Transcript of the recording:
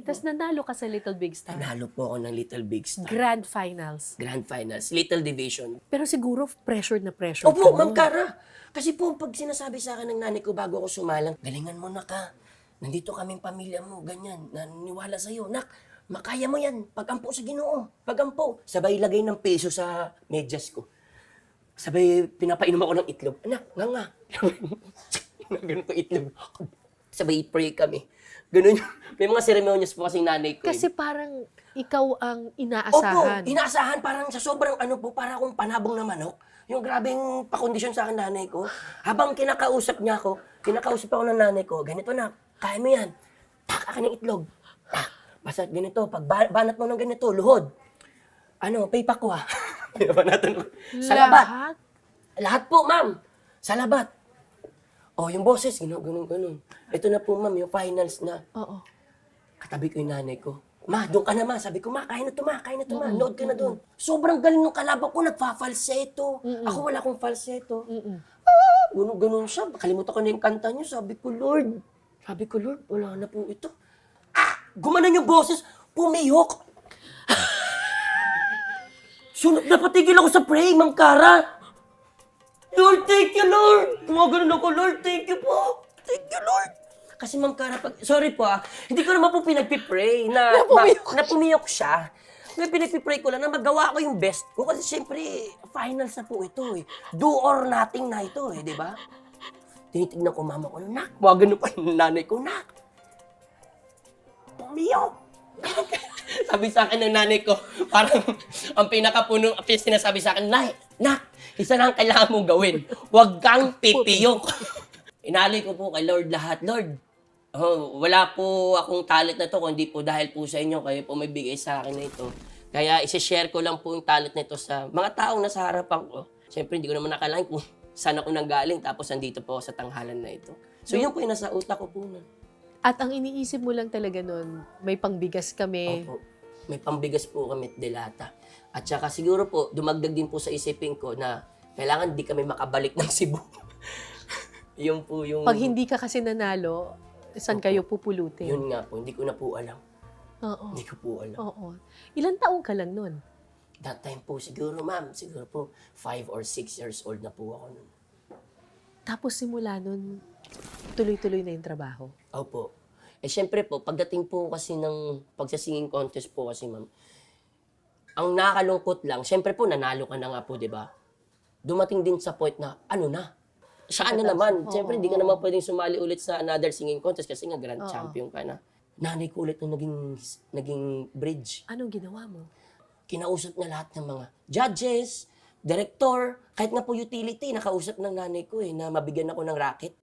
Tas nanalo ka sa Little Big Star. Nanalo po ako ng Little Big Star. Grand Finals. Grand Finals, Little Division. Pero siguro pressured na pressured Opo, ka Ma'am nun. Cara. Kasi po, pag sinasabi sa akin ng nanay ko bago ako sumalang, galingan mo na ka. Nandito kaming pamilya mo, ganyan. Naniwala sa'yo. Nak, makaya mo yan. Pagampo sa Ginoo. Pagampo. Sabay lagay ng peso sa medyas ko. Sabay pinapainom ako ng itlog. Anak, nga. Ganun ko itlog. Sabay pray kami. Ganun yung, may mga ceremonies po kasing nanay ko. Kasi parang ikaw ang Opo, inaasahan. inaasahan parang sa sobrang para akong panabong na manok. Yung grabeng pakondisyon sa akin nanay ko. Habang kinakausap ako ng nanay ko, ganito na, kaya mo yan. Tak, akin ng itlog. Tak, basta ganito, pag banat mo ng ganito, luhod. Paypak ko ha. Pinabanatan ko. Sa labat. Lahat? Lahat po, ma'am. Sa labat. Yung boses, ganun. Ito na po, ma'am, yung finals na. Oo. Katabi ko yung nanay ko. Ma, doon ka na, ma. Sabi ko, ma, kaya na to, ma. Nood ka na doon. Sobrang galing ng kalaban ko, nagfa-falsetto. Ako wala akong falsetto. Ganun siya. Kalimutan ko na yung kanta niya. Sabi ko, Lord, wala na po ito. Gumanon yung boses, pumiyok. Sunod, napatigil ako sa praying, Ma'am Cara. Lord, thank you, Lord. Gumagano ako, Lord, thank you po. Thank you, Lord. Kasi Ma'am Cara, sorry po hindi ko naman po pinagpipray na pumiyok siya. May pinagpipray ko lang na magawa ko yung best ko. Kasi syempre, finals na po ito eh. Do or nothing na ito eh, di ba? Tinitignan ko mama ko, nak, gano pa yung nanay ko, nak. Pumiyok. Sabi sa akin ng nanay ko, parang ang pinakapuno, sinasabi sa akin, nak, isa lang kailangan mong gawin. Huwag kang pipiyok. Inalay ko po kay Lord lahat. Lord, wala po akong talent na to, kundi po dahil po sa inyo, kayo po may bigay sa akin na ito. Kaya isi-share ko lang po yung talent na ito sa mga taong nasa harapan ko. Siyempre, hindi ko naman nakalain kung saan ako nanggaling, tapos nandito po ako sa tanghalan na ito. So yun po yung nasa utak ko po nun. At ang iniisip mo lang talaga nun, may pangbigas kami. Opo. May pambigas po kami at delata. At saka siguro po, dumagdag din po sa isipin ko na kailangan di kami makabalik ng Cebu. Yun po yung... Pag hindi ka kasi nanalo, saan kayo pupulutin? Yun nga po, hindi ko na po alam. Oo. Hindi ko po alam. Oo. Ilang taong ka lang nun? That time po, siguro po 5 or 6 years old na po ako nun. Tapos simula nun, tuloy-tuloy na yung trabaho. Opo. Syempre po, pagdating po kasi ng pagsasinging contest po kasi, ma'am, ang nakakalungkot lang, syempre po, nanalo ka na nga po, di ba? Dumating din sa point na, saan na naman? Syempre, hindi ka naman pwedeng sumali ulit sa another singing contest kasi nga grand champion ka na. Nanay ko ulit nung naging bridge. Anong ginawa mo? Kinausap niya lahat ng mga judges, director, kahit nga po utility, nakausap ng nanay ko na mabigyan ako ng racket.